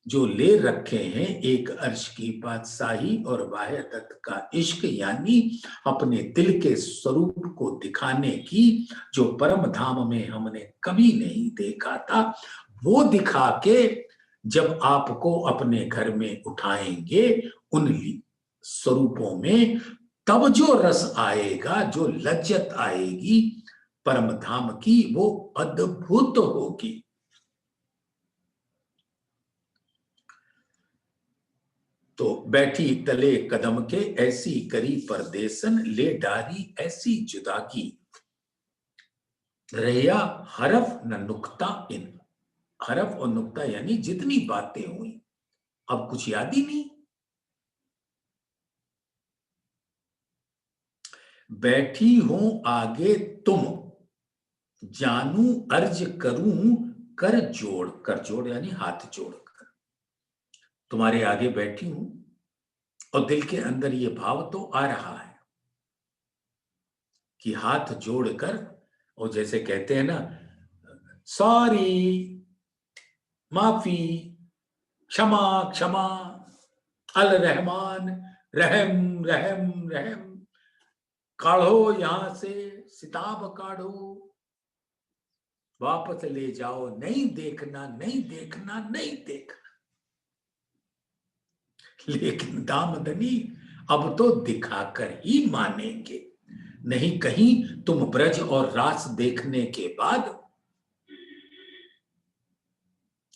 जो ले रखे हैं एक अर्श की बादशाही और वाहिदत का इश्क, यानी अपने दिल के स्वरूप को दिखाने की, जो परम धाम में हमने कभी नहीं देखा था, वो दिखा के जब आपको अपने घर में उठाएंगे उन स्वरूपों में, तब जो रस आएगा, जो लज्जत आएगी परम धाम की, वो अद्भुत होगी। तो बैठी तले कदम के ऐसी करी परदेसन, ले डारी ऐसी जुदागी, रहिया हरफ न नुक्ता इन। हरफ और नुक्ता यानी जितनी बातें हुई अब कुछ याद ही नहीं। बैठी हूं आगे तुम, जानू अर्ज करूं कर जोड़। कर जोड़ यानी हाथ जोड़कर तुम्हारे आगे बैठी हूं, और दिल के अंदर ये भाव तो आ रहा है कि हाथ जोड़कर, और जैसे कहते हैं ना, सॉरी, माफी, क्षमा क्षमा, अल रहमान, रहम रहम रहम, काढ़ो यहां से सिताब काढ़ो, वापस ले जाओ, नहीं देखना नहीं देखना नहीं देखना। लेकिन दामदनी अब तो दिखाकर ही मानेंगे। नहीं कहीं तुम ब्रज और रास देखने के बाद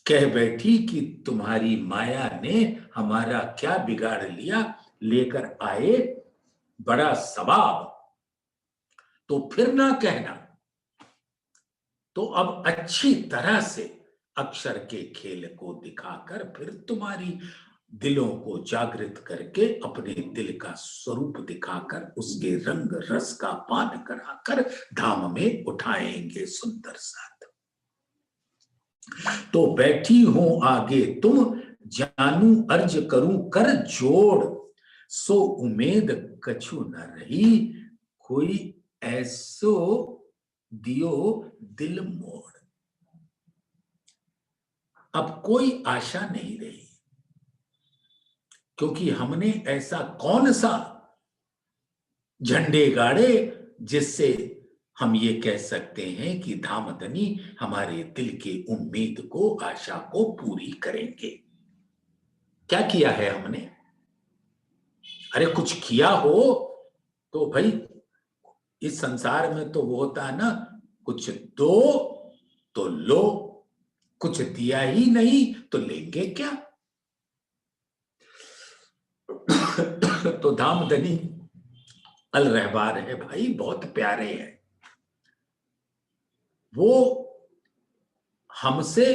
कह बैठी कि तुम्हारी माया ने हमारा क्या बिगाड़ लिया, लेकर आए बड़ा सवाब, तो फिर ना कहना। तो अब अच्छी तरह से अक्षर के खेल को दिखाकर फिर तुम्हारी दिलों को जागृत करके अपने दिल का स्वरूप दिखाकर उसके रंग रस का पान कराकर धाम में उठाएंगे सुंदर साथ। तो बैठी हो आगे तुम, जानू अर्ज करूं कर जोड़, सो उम्मीद कछु न रही, कोई ऐसो दियो दिल मोड़। अब कोई आशा नहीं रही, क्योंकि हमने ऐसा कौन सा झंडे गाड़े जिससे हम ये कह सकते हैं कि धामदनी हमारे दिल के उम्मीद को, आशा को पूरी करेंगे। क्या किया है हमने? अरे कुछ किया हो तो भाई, इस संसार में तो वो होता है ना, कुछ दो तो लो, कुछ दिया ही नहीं तो लेंगे क्या। तो धामदनी अल रहबार है भाई, बहुत प्यारे हैं वो। हमसे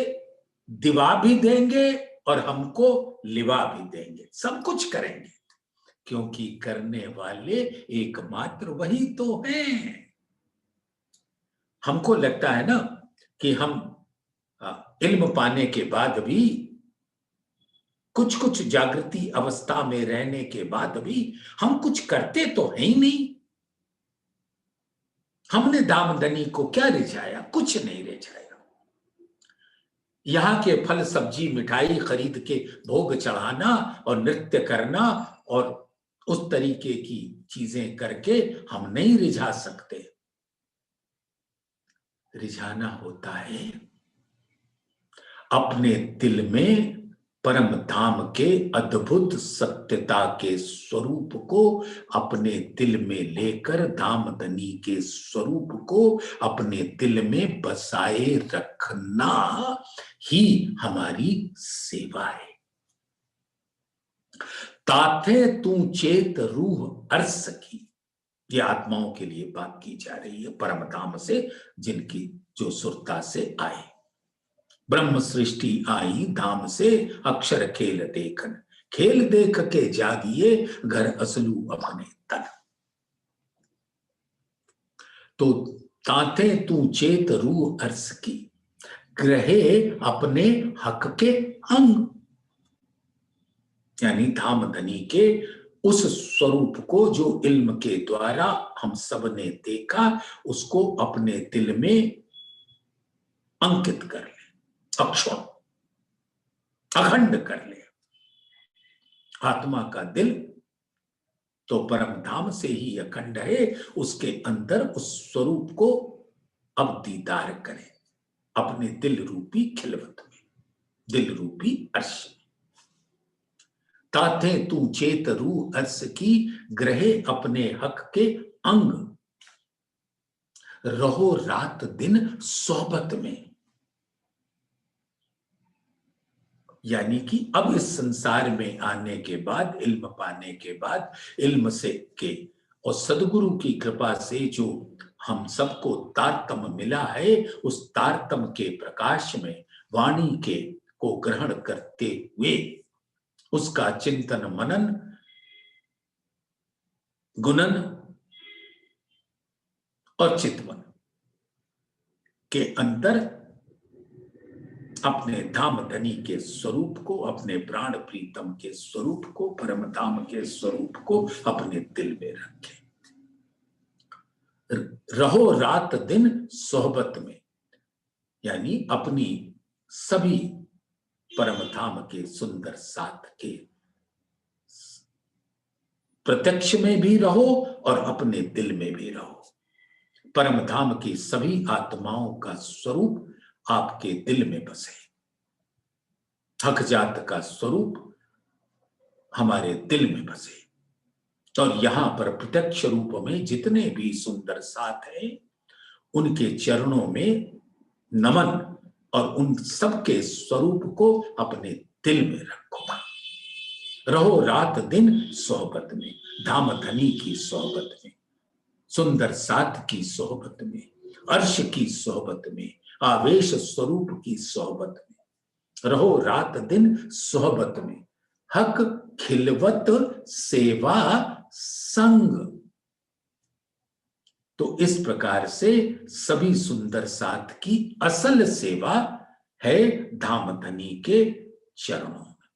दिवा भी देंगे और हमको लिवा भी देंगे, सब कुछ करेंगे, क्योंकि करने वाले एकमात्र वही तो हैं। हमको लगता है ना कि हम इल्म पाने के बाद भी, कुछ कुछ जागृति अवस्था में रहने के बाद भी हम कुछ करते तो है ही नहीं। हमने दामदनी को क्या रिझाया? कुछ नहीं रिझाया। यहाँ के फल सब्जी मिठाई खरीद के भोग चढ़ाना और नृत्य करना और उस तरीके की चीजें करके हम नहीं रिझा सकते। रिझाना होता है अपने दिल में परम धाम के अद्भुत सत्यता के स्वरूप को अपने दिल में लेकर धामधनी के स्वरूप को अपने दिल में बसाए रखना ही हमारी सेवा है। ताथे तू चेत रूह अर्स की, ये आत्माओं के लिए बात की जा रही है परम धाम से, जिनकी जो सुरता से आए। ब्रह्म सृष्टि आई धाम से अक्षर खेल देखन, खेल देख के जागिए घर असलू अपने तन। तो ताते तू चेत रूह अर्स की, ग्रहे अपने हक के अंग, यानी धामधनी के उस स्वरूप को जो इल्म के द्वारा हम सब ने देखा, उसको अपने दिल में अंकित कर ले, अक्षण अखंड कर ले। आत्मा का दिल तो परम धाम से ही अखंड है, उसके अंदर उस स्वरूप को अब दीदार करें अपने दिल रूपी खिलवत में, दिल रूपी अर्श में। ताथे तू चेत रूह अर्श की, ग्रहे अपने हक के अंग, रहो रात दिन सोहबत में। यानी कि अब इस संसार में आने के बाद, इल्म पाने के बाद, इल्म से के और सदगुरु की कृपा से जो हम सबको तारतम मिला है, उस तारतम के प्रकाश में वाणी के को ग्रहण करते हुए उसका चिंतन मनन गुणन और चितवन के अंदर अपने धामधनी के स्वरूप को, अपने प्राण प्रीतम के स्वरूप को, परम धाम के स्वरूप को अपने दिल में रखें। रहो रात दिन सोहबत में, यानी अपनी सभी परम धाम के सुंदर साथ के प्रत्यक्ष में भी रहो और अपने दिल में भी रहो। परम धाम की सभी आत्माओं का स्वरूप आपके दिल में बसे। हक जात का स्वरूप हमारे दिल में बसे। और यहां पर प्रत्यक्ष रूप में जितने भी सुंदर साथ हैं, उनके चरणों में नमन और उन सबके स्वरूप को अपने दिल में रखो। रहो रात दिन सोहबत में, धामधनी की सोहबत में, सुंदर साथ की सोहबत में, अर्श की सोहबत में, आवेश स्वरूप की सोहबत में। रहो रात दिन सोहबत में, हक खिलवत सेवा संग। तो इस प्रकार से सभी सुंदर साथ की असल सेवा है धामधनी के चरणों में।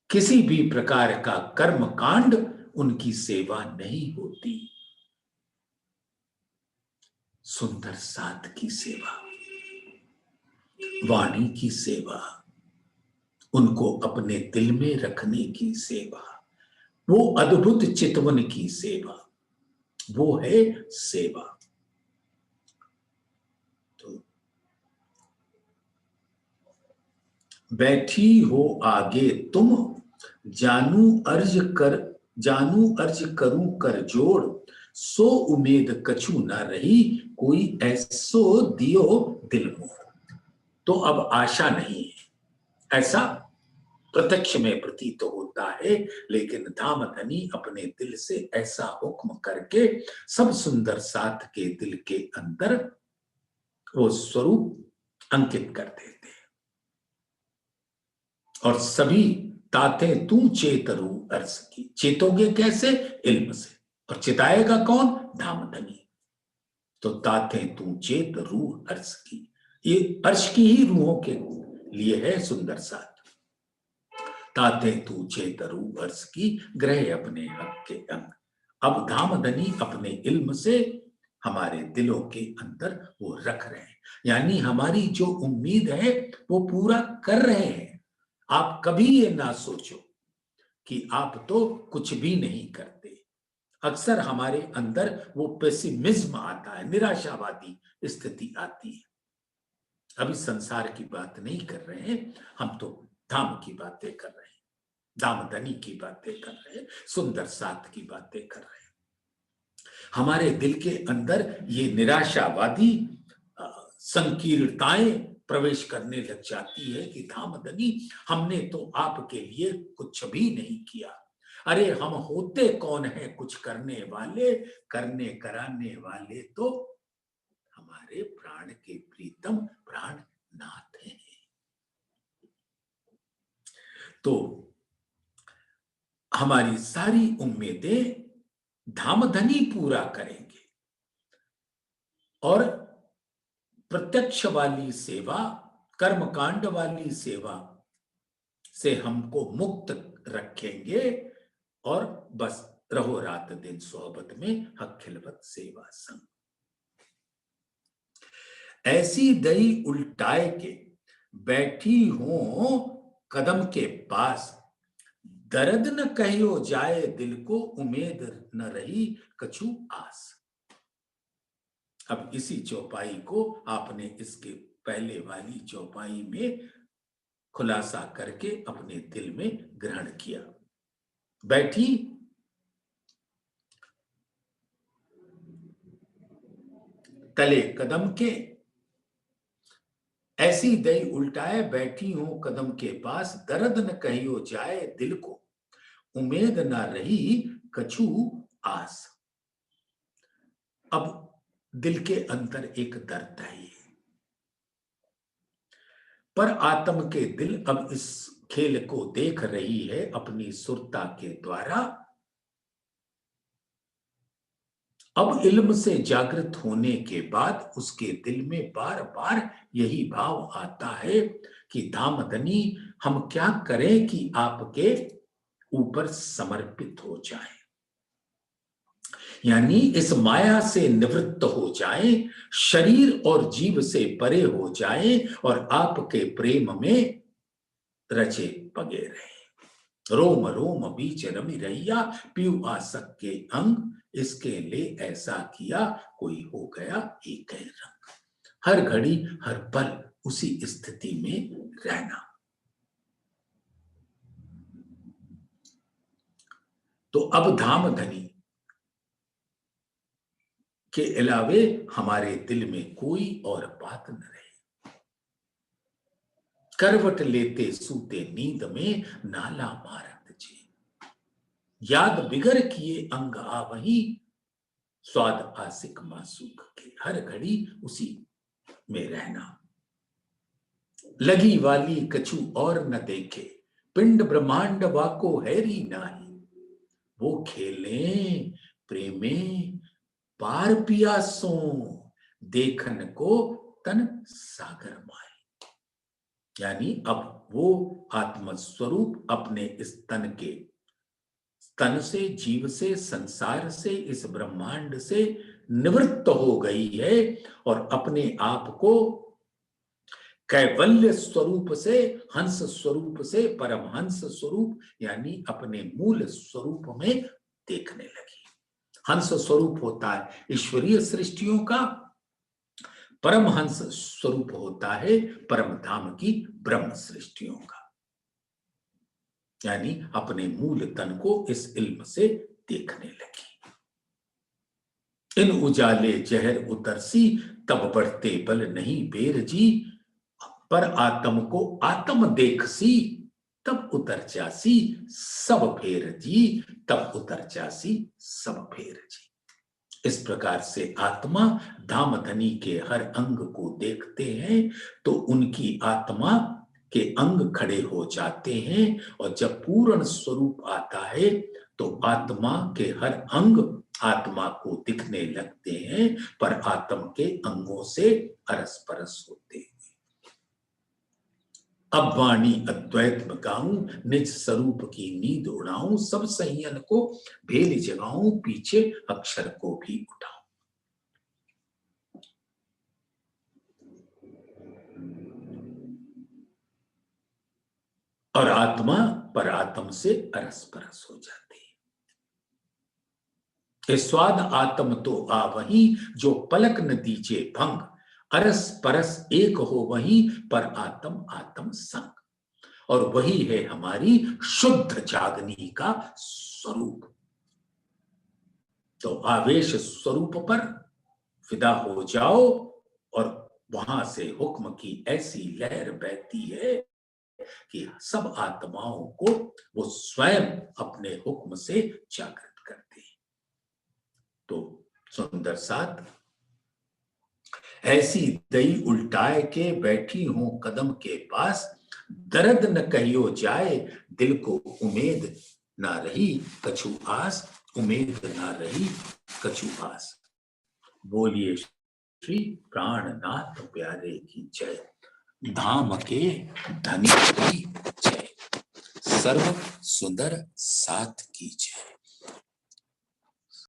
किसी भी प्रकार का कर्म कांड उनकी सेवा नहीं होती। सुंदर साथ की सेवा, वाणी की सेवा, उनको अपने दिल में रखने की सेवा, वो अद्भुत चितवन की सेवा, वो है सेवा। तो बैठी हो आगे तुम, जानू अर्ज करूं कर जोड़, सो उम्मीद कछु न रही, कोई ऐसो दियो दिल मोड़। तो अब आशा नहीं है, ऐसा प्रत्यक्ष में प्रतीत होता है, लेकिन धामधनी अपने दिल से ऐसा हुक्म करके सब सुंदर साथ के दिल के अंदर वो स्वरूप अंकित कर देते हैं। और सभी ताते तू चेतरू अर्श की, चेतोगे कैसे? इल्म से। और चिताएगा कौन? धामधनी। तो ताते तू चेत रूह अर्श की, ये अर्श की ही रूहों के लिए है सुंदर साथ। ताते तू चेतरू अर्श की ग्रह अपने हक के अंग। अब धामधनी अपने इल्म से हमारे दिलों के अंदर वो रख रहे हैं, यानी हमारी जो उम्मीद है वो पूरा कर रहे हैं। आप कभी ये ना सोचो कि आप तो कुछ भी नहीं करते। अक्सर हमारे अंदर वो पेसिमिज्म आता है, निराशावादी स्थिति आती है। अभी संसार की बात नहीं कर रहे हैं, हम तो धाम की बातें कर रहे हैं, दामदनी की बातें कर रहे हैं, सुंदर साथ की बातें कर रहे हैं। हमारे दिल के अंदर ये निराशावादी संकीर्णताएं प्रवेश करने लग जाती है कि धामदनी हमने तो आपके लिए कुछ भी नहीं किया। अरे हम होते कौन है कुछ करने वाले, करने कराने वाले तो हमारे प्राण के प्रीतम प्राणनाथ हैं। तो हमारी सारी उम्मीदें धामधनी पूरा करेंगे और प्रत्यक्ष वाली सेवा, कर्मकांड वाली सेवा से हमको मुक्त रखेंगे और बस रहो रात दिन सोहबत में हक खिलवत सेवा संग। ऐसी दई उल्टाए के बैठी हो कदम के पास, दर्द न कहियो जाए दिल को उम्मीद न रही कछु आस। अब इसी चौपाई को आपने इसके पहले वाली चौपाई में खुलासा करके अपने दिल में ग्रहण किया। बैठी तले कदम के, ऐसी दई उल्टाए बैठी हूं कदम के पास, दर्द न कहियो जाए दिल को उम्मीद ना रही कछु आस। अब दिल के अंदर एक दर्द है, पर आत्म के दिल अब इस खेल को देख रही है अपनी सुरता के द्वारा। अब इल्म से जागृत होने के बाद उसके दिल में बार बार यही भाव आता है कि धामधनी हम क्या करें कि आपके ऊपर समर्पित हो जाए, यानी इस माया से निवृत्त हो जाए, शरीर और जीव से परे हो जाए और आपके प्रेम में रचे पगे रहे। रोम रोम बीच रमी रैया, पीऊ आसक के अंग, इसके लिए ऐसा किया कोई हो गया एक रंग। हर घड़ी हर पल उसी स्थिति में रहना। तो अब धामधनी के अलावे हमारे दिल में कोई और बात न रहे। करवट लेते सूते नींद में नाला मारत जे, याद बिगर किए अंग आ वही, स्वाद आसिक मासूक के। हर घड़ी उसी में रहना। लगी वाली कछु और न देखे, पिंड ब्रह्मांड वाको हैरी नाही, वो खेले प्रेमे पार पियासों, देखन को तन सागर माए। यानी अब वो आत्मस्वरूप अपने इस तन से, जीव से, संसार से, इस ब्रह्मांड से निवृत्त हो गई है और अपने आप को कैवल्य स्वरूप से, हंस स्वरूप से परमहंस स्वरूप यानी अपने मूल स्वरूप में देखने लगी। हंस स्वरूप होता है ईश्वरीय सृष्टियों का, परमहंस स्वरूप होता है परम धाम की ब्रह्म सृष्टियों का, यानी अपने मूल तन को इस इल्म से देखने लगी। इन उजाले जहर उतरसी, तब बढ़ते बल नहीं बेर जी, पर आत्म को आत्म देखसी, तब उतर जासी सब फेर जी, तब उतर जासी सब फेर जी। इस प्रकार से आत्मा धामधनी के हर अंग को देखते हैं तो उनकी आत्मा के अंग खड़े हो जाते हैं, और जब पूर्ण स्वरूप आता है तो आत्मा के हर अंग आत्मा को दिखने लगते हैं पर आत्म के अंगों से अरस परस होते हैं। अब वाणी अद्वैत में गाऊं, निज स्वरूप की नींद उड़ाऊं, सब संयन को भेल जगाऊं, पीछे अक्षर को भी उठाऊं। और आत्मा पर आत्म से अरस परस हो जाती है। स्वाद आत्म तो आ वही, जो पलक न दीजे भंग, अरस परस एक हो वही, पर आत्म आत्म संग। और वही है हमारी शुद्ध जागनी का स्वरूप। तो आवेश स्वरूप पर फिदा हो जाओ, और वहां से हुक्म की ऐसी लहर बहती है कि सब आत्माओं को वो स्वयं अपने हुक्म से जागृत करते हैं। तो सुंदर साथ, ऐसी दई उल्टाए के बैठी हूं कदम के पास, दर्द न कहियो जाए, दिल को उम्मीद ना रही कछु आस, उम्मीद ना रही कछु आस। बोलिए श्री प्राणनाथ प्यारे की जय, धाम के धनी की जय, सर्व सुंदर साथ की जय।